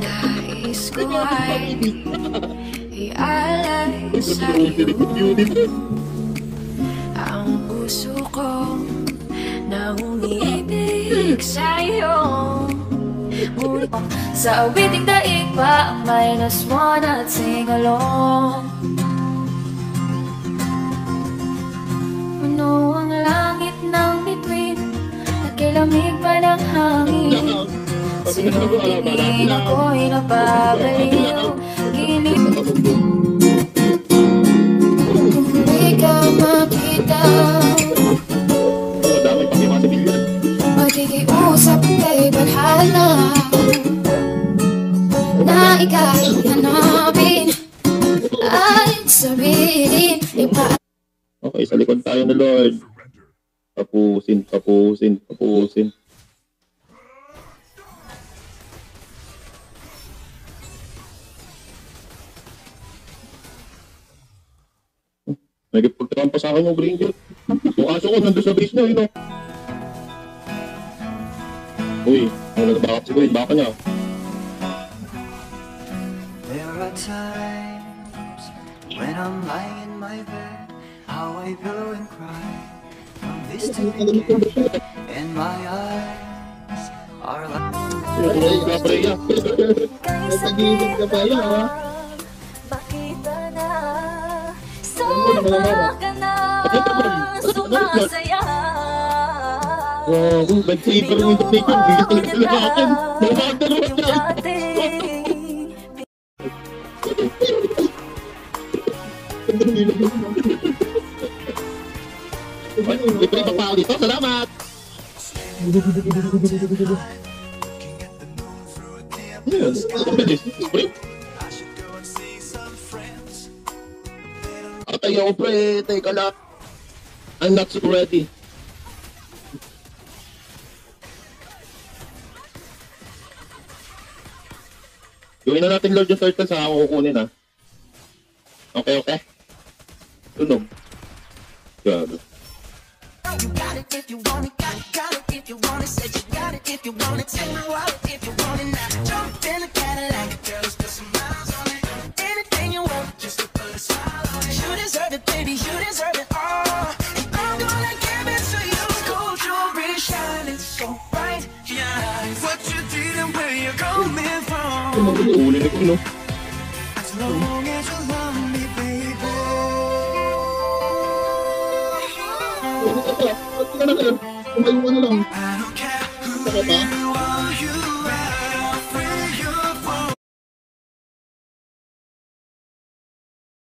Nais ko ay ialay sa'yo ang puso ko na umiibig sa'yo. Ngunit sa awiting daig pa ang -1 at sing along. Puno ang langit ng bituin at kay lamig pa ng hangin. Sinuntingin ako'y napabaliw. Ginig kung di ka makita, makikiusap kay Valhalla na ika'y hanapin at sabihin ipa. Okay, sa likod tayo na Lord. Tapusin, tapusin, tapusin. Nagipagtrapan pa sa akin yung Granger. Yung aso ko nandun sa base niya, yun o. Uy, bakit siguro, baka niya. There are times when I'm lying in my bed, how I pillow and cry from this to again, and my eyes are like Nagagilid ka pa yun, ha? Bakita na sama ka na sumasaya. Wow, nag-saver mo yung technique. Bigyan ka lang akin. Mamagda naman yan. Libre pa pa dito. Salamat! Yes, libre. Atay ako pre, teka lang. I'm not so ready. Gawin na natin Lord yung turtle sa ako kukunin ha. Okay, okay. Tunog. Gago. you got it if you want it, got it if you want it, said you got it if you want it, take my wallet if you want it now. Jump in the Cadillac, girl, let's put some miles on it. Anything you want, just to put a smile on it. You deserve it, baby, you deserve it all. And I'm gonna give it to you. Gold jewelry shining so bright, yeah. What you did and where you're coming from. Ulit ko, no? As long as you love me, baby. Tumayo ka na lang. I don't care who you are, you